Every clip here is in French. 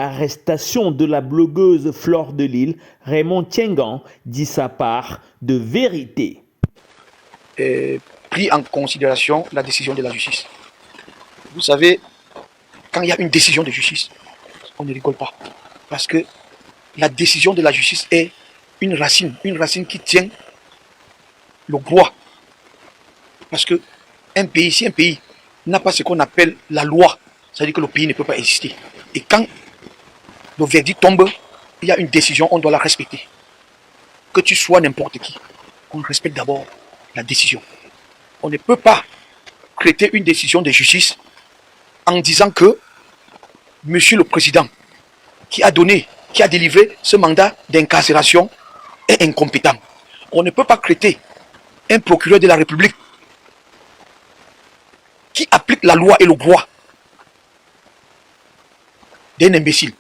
Arrestation de la blogueuse Flore de Lille, Raymond Tiengan dit sa part de vérité. Pris en considération la décision de la justice. Vous savez, quand il y a une décision de justice, on ne rigole pas. Parce que la décision de la justice est une racine qui tient le bois. Parce que si un pays n'a pas ce qu'on appelle la loi, ça veut dire que le pays ne peut pas exister. Et quand le verdict tombe, il y a une décision, on doit la respecter. Que tu sois n'importe qui, on respecte d'abord la décision. On ne peut pas traiter une décision de justice en disant que Monsieur le Président, qui a délivré ce mandat d'incarcération, est incompétent. On ne peut pas traiter un procureur de la République qui applique la loi et le droit d'un imbécile.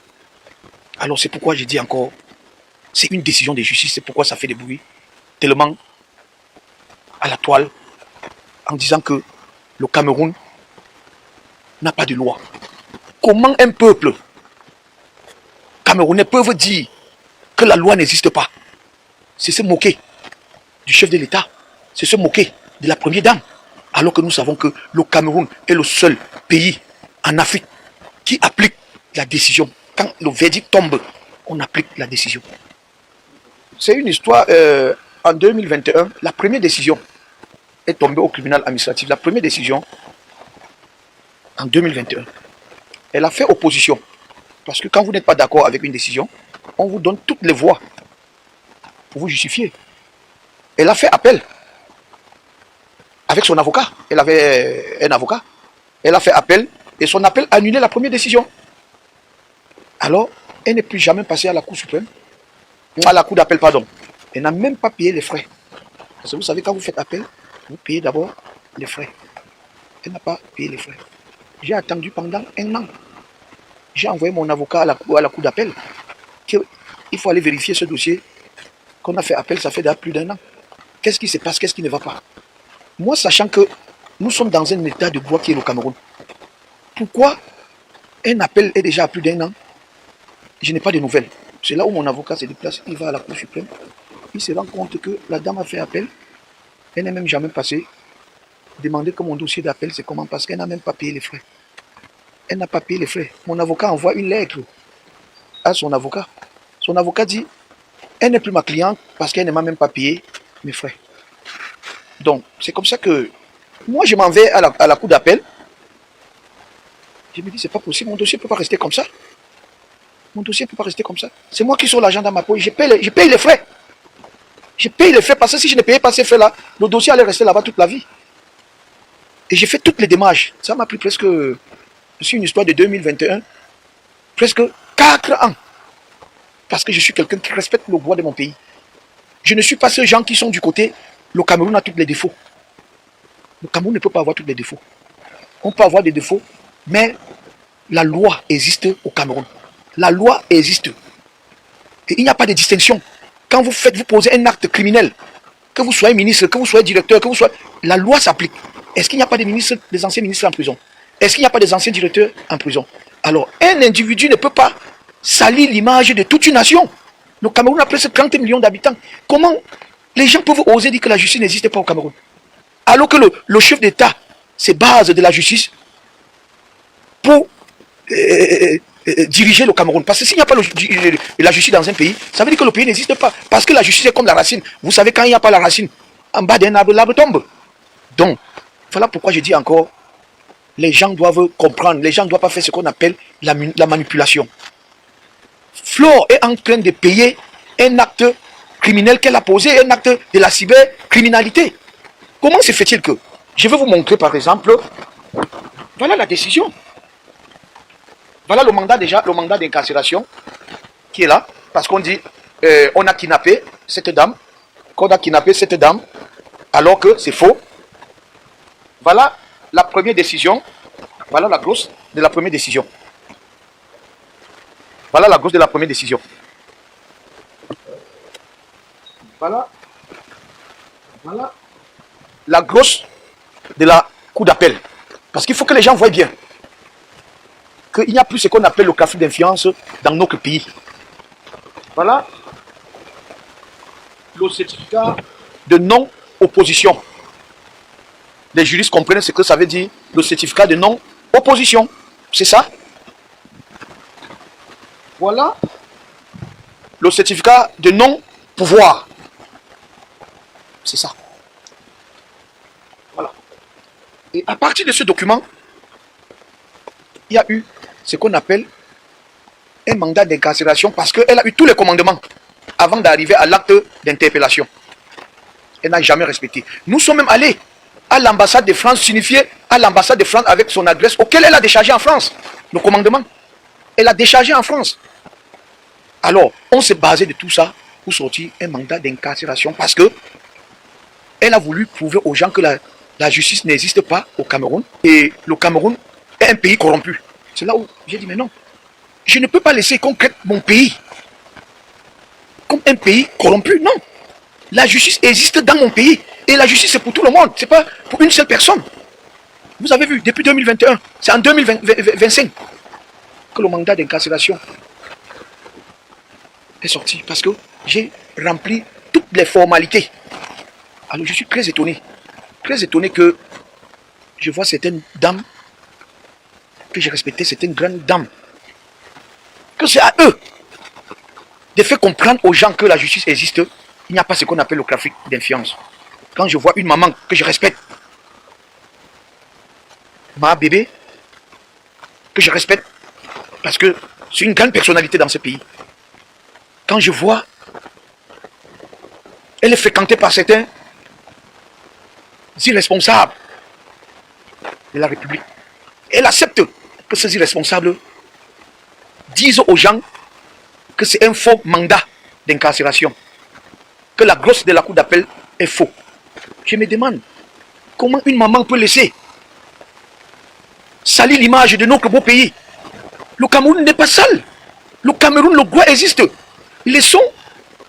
Alors c'est pourquoi je dis encore, c'est une décision de justice, c'est pourquoi ça fait des bruits tellement à la toile en disant que le Cameroun n'a pas de loi. Comment un peuple camerounais peut dire que la loi n'existe pas? C'est se moquer du chef de l'État, c'est se moquer de la première dame, alors que nous savons que le Cameroun est le seul pays en Afrique qui applique la décision. Quand le verdict tombe, on applique la décision. C'est une histoire, en 2021, la première décision est tombée au tribunal administratif. La première décision, en 2021, elle a fait opposition. Parce que quand vous n'êtes pas d'accord avec une décision, on vous donne toutes les voies pour vous justifier. Elle a fait appel avec son avocat. Elle avait un avocat. Elle a fait appel et son appel a annulé la première décision. Alors, elle n'est plus jamais passée à la Cour suprême, à la Cour d'appel, pardon. Elle n'a même pas payé les frais. Parce que vous savez, quand vous faites appel, vous payez d'abord les frais. Elle n'a pas payé les frais. J'ai attendu pendant 1 an. J'ai envoyé mon avocat à la Cour d'appel qu'il faut aller vérifier ce dossier qu'on a fait appel, ça fait déjà plus d'1 an. Qu'est-ce qui se passe? Qu'est-ce qui ne va pas? Moi, sachant que nous sommes dans un état de droit qui est le Cameroun, pourquoi un appel est déjà à plus d'1 an? Je n'ai pas de nouvelles. C'est là où mon avocat se déplace, il va à la Cour suprême, il se rend compte que la dame a fait appel, elle n'est même jamais passée, demander que mon dossier d'appel c'est comment, parce qu'elle n'a même pas payé les frais. Elle n'a pas payé les frais. Mon avocat envoie une lettre à son avocat. Son avocat dit, elle n'est plus ma cliente parce qu'elle ne m'a même pas payé mes frais. Donc, c'est comme ça que moi, je m'en vais à la Cour d'appel. Je me dis, c'est pas possible, mon dossier ne peut pas rester comme ça. Mon dossier ne peut pas rester comme ça. C'est moi qui sors l'argent dans ma poche, je paye les frais. Je paye les frais parce que si je ne payais pas ces frais-là, le dossier allait rester là-bas toute la vie. Et j'ai fait toutes les démarches. Ça m'a pris presque, c'est une histoire de 2021, presque 4 ans. Parce que je suis quelqu'un qui respecte le droit de mon pays. Je ne suis pas ceux gens qui sont du côté, le Cameroun a tous les défauts. Le Cameroun ne peut pas avoir tous les défauts. On peut avoir des défauts, mais la loi existe au Cameroun. La loi existe. Et il n'y a pas de distinction. Quand vous posez un acte criminel, que vous soyez ministre, que vous soyez directeur, que vous soyez... La loi s'applique. Est-ce qu'il n'y a pas des anciens ministres en prison? Est-ce qu'il n'y a pas des anciens directeurs en prison? Alors, un individu ne peut pas salir l'image de toute une nation. Le Cameroun a presque 30 millions d'habitants. Comment les gens peuvent oser dire que la justice n'existe pas au Cameroun? Alors que le chef d'État se base de la justice pour diriger le Cameroun. Parce que s'il n'y a pas la justice dans un pays, ça veut dire que le pays n'existe pas. Parce que la justice est comme la racine. Vous savez, quand il n'y a pas la racine, en bas d'un arbre, l'arbre tombe. Donc, voilà pourquoi je dis encore, les gens doivent comprendre, les gens ne doivent pas faire ce qu'on appelle la manipulation. Flore est en train de payer un acte criminel qu'elle a posé, un acte de la cybercriminalité. Comment se fait-il que... Je vais vous montrer par exemple, voilà la décision. Voilà le mandat déjà, le mandat d'incarcération qui est là, parce qu'on dit, on a kidnappé cette dame, alors que c'est faux. Voilà la première décision, voilà la grosse de la première décision. Voilà la grosse de la première décision. Voilà la grosse de la cour d'appel. Parce qu'il faut que les gens voient bien. qu'il n'y a plus ce qu'on appelle le trafic d'influence dans notre pays. Voilà le certificat de non-opposition. Les juristes comprennent ce que ça veut dire, le certificat de non-opposition. C'est ça. Voilà le certificat de non-pouvoir. C'est ça. Voilà. Et à partir de ce document, il y a eu ce qu'on appelle un mandat d'incarcération parce qu'elle a eu tous les commandements avant d'arriver à l'acte d'interpellation. Elle n'a jamais respecté. Nous sommes même allés à l'ambassade de France, signifier à l'ambassade de France avec son adresse auquel elle a déchargé en France. Le commandement. Elle a déchargé en France. Alors, on s'est basé de tout ça pour sortir un mandat d'incarcération parce que elle a voulu prouver aux gens que la justice n'existe pas au Cameroun et le Cameroun est un pays corrompu. C'est là où j'ai dit mais non. Je ne peux pas laisser qu'on traite mon pays comme un pays corrompu. Non. La justice existe dans mon pays. Et la justice, c'est pour tout le monde. Ce n'est pas pour une seule personne. Vous avez vu, depuis 2021, c'est en 2025 que le mandat d'incarcération est sorti. Parce que j'ai rempli toutes les formalités. Alors je suis très étonné. Très étonné que je vois certaines dames que j'ai respectées, certaines grandes dames. Que c'est à eux de faire comprendre aux gens que la justice existe. Il n'y a pas ce qu'on appelle le trafic d'influence. Quand je vois une maman que je respecte, ma bébé, que je respecte, parce que c'est une grande personnalité dans ce pays. Quand je vois, elle est fréquentée par certains irresponsables de la République. Elle accepte que ces irresponsables disent aux gens que c'est un faux mandat d'incarcération, que la grosse de la cour d'appel est faux. Je me demande comment une maman peut laisser salir l'image de notre beau pays. Le Cameroun n'est pas sale. Le Cameroun, le droit existe. Laissons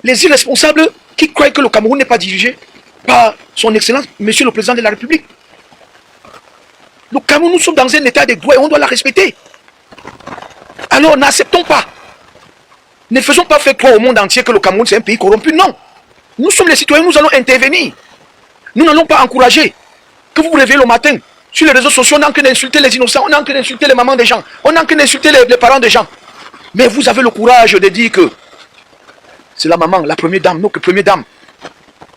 les irresponsables qui croient que le Cameroun n'est pas dirigé par son excellence, monsieur le président de la République. Le Cameroun, nous sommes dans un état de droit et on doit la respecter. Alors n'acceptons pas. Ne faisons pas faire croire au monde entier que le Cameroun c'est un pays corrompu. Non. Nous sommes les citoyens, nous allons intervenir. Nous n'allons pas encourager que vous vous réveillez le matin sur les réseaux sociaux, on est en train d'insulter les innocents, on est en train d'insulter les mamans des gens, on est en train d'insulter les parents des gens. Mais vous avez le courage de dire que c'est la maman, la première dame, notre première dame,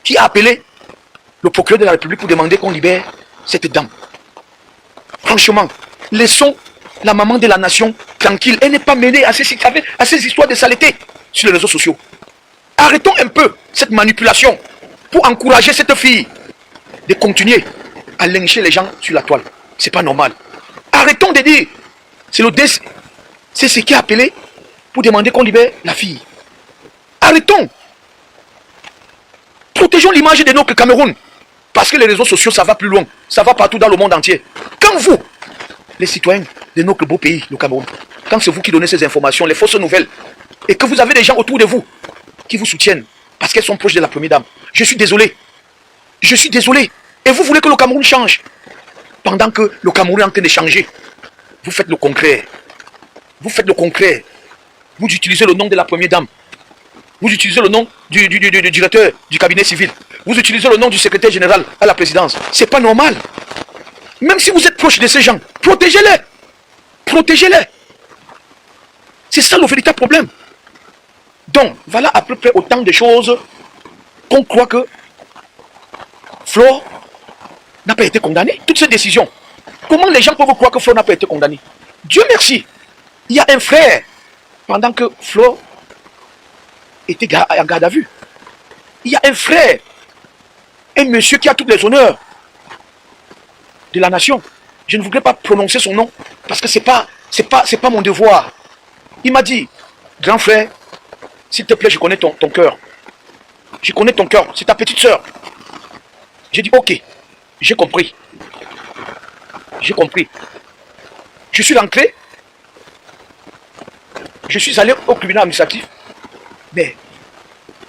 qui a appelé le procureur de la République pour demander qu'on libère cette dame. Franchement, laissons la maman de la nation tranquille. Elle n'est pas mêlée à ces histoires de saleté sur les réseaux sociaux. Arrêtons un peu cette manipulation pour encourager cette fille de continuer à lyncher les gens sur la toile. C'est pas normal. Arrêtons de dire c'est ce qui a appelé pour demander qu'on libère la fille. Arrêtons. Protégeons l'image de notre Cameroun. Parce que les réseaux sociaux, ça va plus loin. Ça va partout dans le monde entier. Quand vous, les citoyens de notre beau pays, le Cameroun, quand c'est vous qui donnez ces informations, les fausses nouvelles, et que vous avez des gens autour de vous qui vous soutiennent, parce qu'elles sont proches de la première dame, je suis désolé. Je suis désolé. Et vous voulez que le Cameroun change. Pendant que le Cameroun est en train de changer, vous faites le concret. Vous faites le concret. Vous utilisez le nom de la première dame. Vous utilisez le nom du directeur du cabinet civil. Vous utilisez le nom du secrétaire général à la présidence. C'est pas normal. Même si vous êtes proche de ces gens, protégez-les. Protégez-les. C'est ça le véritable problème. Donc, voilà à peu près autant de choses qu'on croit que Flore n'a pas été condamné. Toutes ces décisions. Comment les gens peuvent croire que Flore n'a pas été condamné? Dieu merci. Il y a un frère, pendant que Flore était en garde à vue. Il y a un frère, un monsieur qui a tous les honneurs de la nation. Je ne voudrais pas prononcer son nom parce que c'est pas mon devoir. Il m'a dit, grand frère, s'il te plaît, je connais ton cœur. Je connais ton cœur, c'est ta petite soeur. J'ai dit, ok, j'ai compris. J'ai compris. Je suis rentré. Je suis allé au tribunal administratif. Mais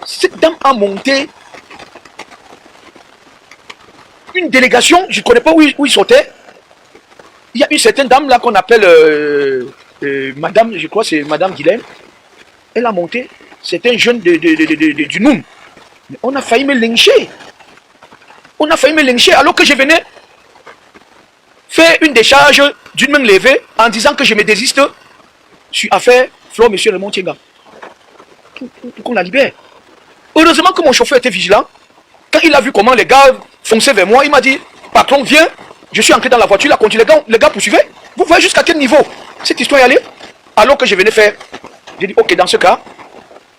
cette dame a monté une délégation, je ne connais pas où il sautait. Il y a une certaine dame là qu'on appelle madame, je crois c'est madame Guilaine, elle a monté, c'est un jeune du Noum. Mais on a failli me lyncher. On a failli me lyncher alors que je venais faire une décharge d'une main levée en disant que je me désiste sur affaire Flore Monsieur Raymond Tienga. Pour qu'on la libère. Heureusement que mon chauffeur était vigilant. Quand il a vu comment les gars fonçaient vers moi, il m'a dit, patron, viens. Je suis entré dans la voiture, il a continué. Les gars poursuivaient. Vous voyez jusqu'à quel niveau cette histoire est allée? Alors que je venais faire. J'ai dit, ok, dans ce cas,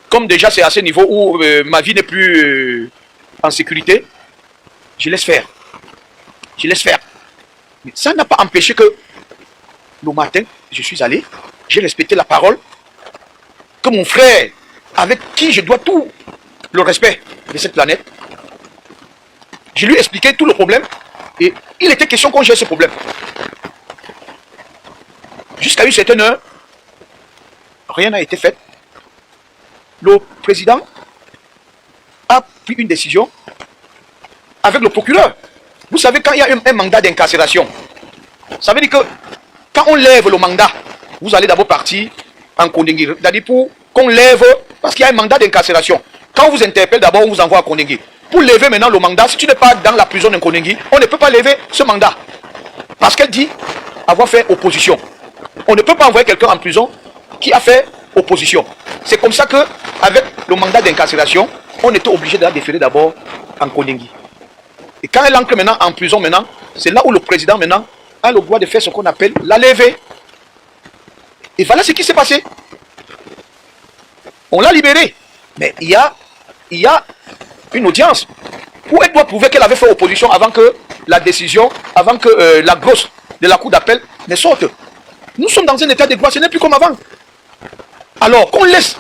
comme déjà c'est à ce niveau où ma vie n'est plus en sécurité, je laisse faire. Je laisse faire. Mais ça n'a pas empêché que le matin, je suis allé, j'ai respecté la parole, que mon frère, avec qui je dois tout le respect de cette planète, je lui ai expliqué tout le problème et il était question qu'on gère ce problème. Jusqu'à une certaine heure, rien n'a été fait. Le président a pris une décision avec le procureur. Vous savez, quand il y a un mandat d'incarcération, ça veut dire que quand on lève le mandat, vous allez d'abord partir en Kondengui. C'est-à-dire pour qu'on lève, parce qu'il y a un mandat d'incarcération. Quand on vous interpelle, d'abord on vous envoie à Kondengui. Pour lever maintenant le mandat, si tu n'es pas dans la prison de Kondengui, on ne peut pas lever ce mandat. Parce qu'elle dit avoir fait opposition. On ne peut pas envoyer quelqu'un en prison qui a fait opposition. C'est comme ça que, avec le mandat d'incarcération, on était obligé de la déférer d'abord en Kondengui. Et quand elle entre maintenant en prison, maintenant, c'est là où le président maintenant a le droit de faire ce qu'on appelle la levée. Et voilà ce qui s'est passé. On l'a libérée. Mais il y a une audience où elle doit prouver qu'elle avait fait opposition avant que la décision, avant que la grosse de la cour d'appel ne sorte. Nous sommes dans un état de droit, ce n'est plus comme avant. Alors qu'on laisse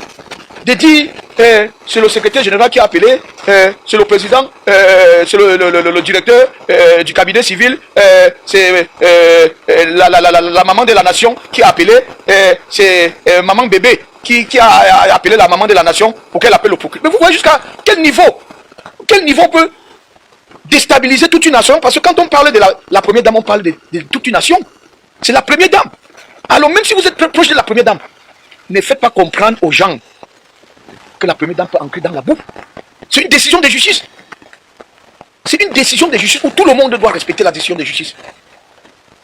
de dire, c'est le secrétaire général qui a appelé, c'est le président, c'est le directeur du cabinet civil, c'est la maman de la nation qui a appelé, c'est maman bébé qui a appelé la maman de la nation pour qu'elle appelle le procureur. Mais vous voyez jusqu'à quel niveau peut déstabiliser toute une nation? Parce que quand on parle de la première dame, on parle de toute une nation. C'est la première dame. Alors même si vous êtes proche de la première dame, ne faites pas comprendre aux gens que la première dame peut entrer dans la boue. C'est une décision de justice. C'est une décision de justice où tout le monde doit respecter la décision de justice.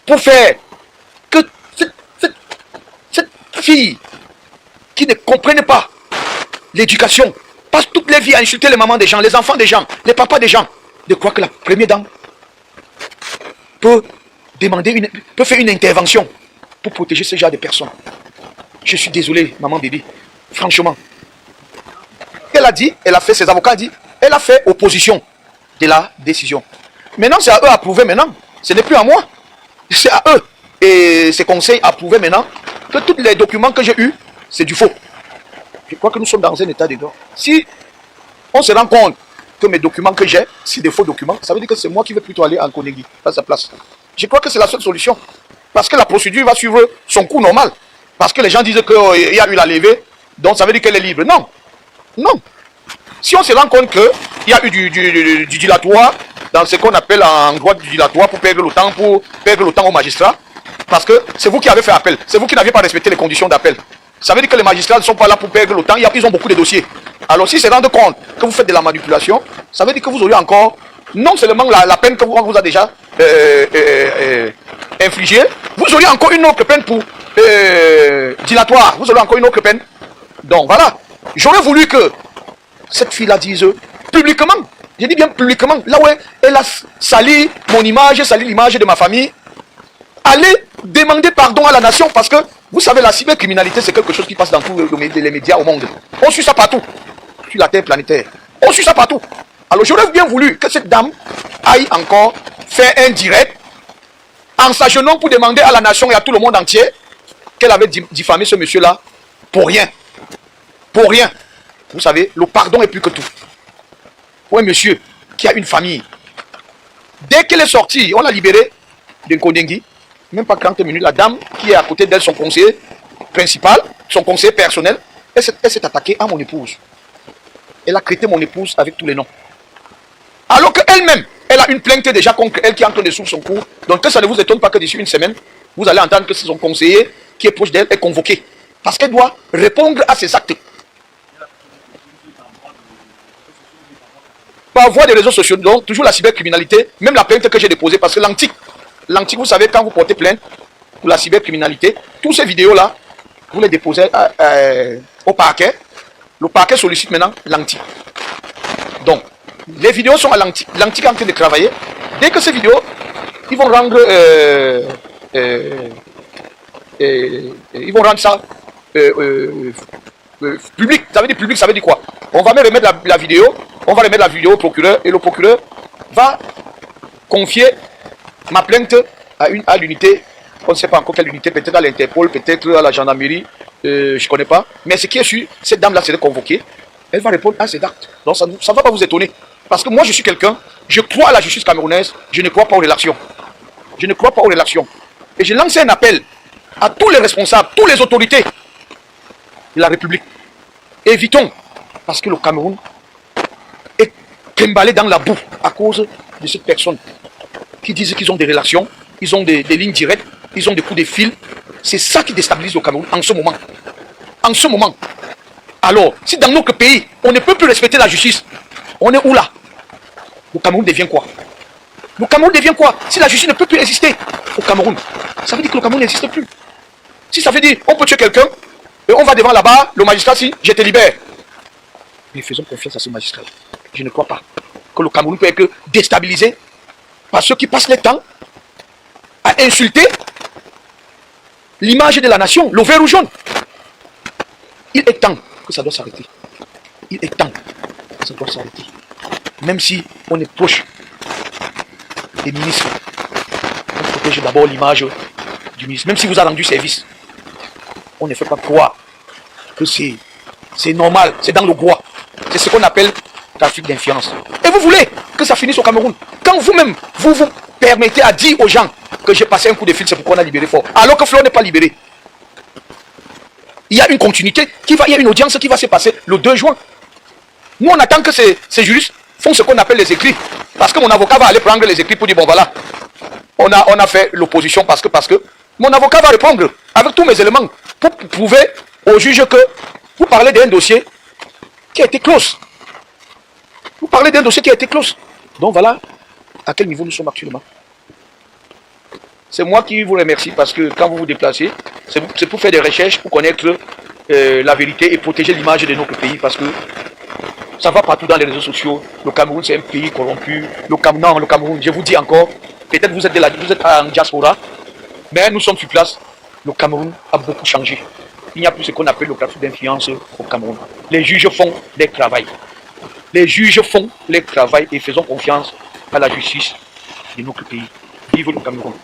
Pour faire que cette fille qui ne comprenait pas l'éducation passe toutes les vies à insulter les mamans des gens, les enfants des gens, les papas des gens, de croire que la première dame peut faire une intervention pour protéger ce genre de personnes. Je suis désolé, maman bébé. Franchement. Elle a dit, elle a fait, ses avocats ont dit, elle a fait opposition de la décision. Maintenant, c'est à eux à prouver maintenant. Ce n'est plus à moi. C'est à eux. Et ces conseils à prouver maintenant que tous les documents que j'ai eus, c'est du faux. Je crois que nous sommes dans un état de droit. Si on se rend compte que mes documents que j'ai, c'est des faux documents, ça veut dire que c'est moi qui vais plutôt aller en Kondengui, à sa place. Je crois que c'est la seule solution. Parce que la procédure va suivre son cours normal. Parce que les gens disent qu'il y a eu la levée, donc ça veut dire qu'elle est libre. Non. Non. Si on se rend compte qu'il y a eu du dilatoire, dans ce qu'on appelle en droit du dilatoire, pour perdre le temps au magistrat, parce que c'est vous qui avez fait appel, c'est vous qui n'avez pas respecté les conditions d'appel. Ça veut dire que les magistrats ne sont pas là pour perdre le temps, ils ont beaucoup de dossiers. Alors s'ils se rendent compte que vous faites de la manipulation, ça veut dire que vous aurez encore, non seulement la peine que vous a déjà infligée, vous aurez encore une autre peine pour dilatoire, vous aurez encore une autre peine. Donc voilà, j'aurais voulu que cette fille-là dise publiquement, je dis bien publiquement, là où elle a sali mon image, sali l'image de ma famille, allez demander pardon à la nation parce que, vous savez, la cybercriminalité, c'est quelque chose qui passe dans tous les médias au monde. On suit ça partout, sur la terre planétaire. On suit ça partout. Alors j'aurais bien voulu que cette dame aille encore faire un direct en s'agenouillant pour demander à la nation et à tout le monde entier qu'elle avait diffamé ce monsieur-là pour rien. Pour rien. Vous savez, le pardon est plus que tout. Pour un monsieur qui a une famille, dès qu'elle est sortie, on l'a libérée de Kondengui, même pas 40 minutes, la dame qui est à côté d'elle, son conseiller principal, son conseiller personnel, elle s'est attaquée à mon épouse. Elle a traité mon épouse avec tous les noms. Alors qu'elle-même, elle a une plainte déjà contre elle qui est en train de suivre son cours. Donc que ça ne vous étonne pas que d'ici une semaine, vous allez entendre que c'est son conseiller qui est proche d'elle est convoquée. Parce qu'elle doit répondre à ses actes. Par voie des réseaux sociaux, donc toujours la cybercriminalité, même la plainte que j'ai déposée, parce que l'antique, vous savez, quand vous portez plainte pour la cybercriminalité, toutes ces vidéos-là, vous les déposez au parquet. Le parquet sollicite maintenant l'antique. Donc, les vidéos sont à l'antique. L'antique est en train de travailler. Dès que ces vidéos, ils vont rendre ça public. Ça veut dire public, ça veut dire quoi? On va même remettre la vidéo, on va remettre la vidéo au procureur et le procureur va confier ma plainte à l'unité, on ne sait pas encore quelle unité, peut-être à l'Interpol, peut-être à la gendarmerie, je ne connais pas. Mais ce qui est sûr, cette dame-là s'est convoquée, elle va répondre à ces actes. Donc ça ne va pas vous étonner. Parce que moi je suis quelqu'un, je crois à la justice camerounaise, je ne crois pas aux relations. Je ne crois pas aux relations. Et je lance un appel à tous les responsables, toutes les autorités de la République. Évitons, parce que le Cameroun est emballé dans la boue à cause de cette personne qui disent qu'ils ont des relations, ils ont des lignes directes, ils ont des coups de fil. C'est ça qui déstabilise le Cameroun en ce moment. En ce moment. Alors, si dans notre pays, on ne peut plus respecter la justice, on est où là? Le Cameroun devient quoi? Le Cameroun devient quoi? Si la justice ne peut plus exister au Cameroun, ça veut dire que le Cameroun n'existe plus. Si ça veut dire on peut tuer quelqu'un, et on va devant là-bas, le magistrat dit je te libère. Mais faisons confiance à ce magistrat. Je ne crois pas que le Cameroun peut être déstabilisé par ceux qui passent le temps à insulter l'image de la nation, le vert ou jaune. Il est temps que ça doit s'arrêter. Il est temps que ça doit s'arrêter. Même si on est proche des ministres, on protège d'abord l'image du ministre. Même si vous a rendu service, on ne fait pas croire que c'est normal, c'est dans le bois. C'est ce qu'on appelle trafic d'influence. Et vous voulez que ça finisse au Cameroun. Quand vous-même, vous permettez à dire aux gens que j'ai passé un coup de fil, c'est pourquoi on a libéré Fort, alors que Flo n'est pas libéré. Il y a une continuité, il y a une audience qui va se passer le 2 juin. Nous, on attend que ces juristes font ce qu'on appelle les écrits. Parce que mon avocat va aller prendre les écrits pour dire, bon voilà, on a fait l'opposition parce que mon avocat va répondre avec tous mes éléments pour prouver au juge que vous parlez d'un dossier qui a été close. Vous parlez d'un dossier qui a été close. Donc voilà à quel niveau nous sommes actuellement. C'est moi qui vous remercie parce que quand vous vous déplacez, c'est pour faire des recherches, pour connaître la vérité et protéger l'image de notre pays parce que ça va partout dans les réseaux sociaux. Le Cameroun, c'est un pays corrompu. Le Cameroun, je vous dis encore, peut-être vous êtes en diaspora, mais nous sommes sur place. Le Cameroun a beaucoup changé. Il n'y a plus ce qu'on appelle le trafic d'influence au Cameroun. Les juges font leur travail. Les juges font leur travail et faisons confiance à la justice de notre pays. Vive le Cameroun.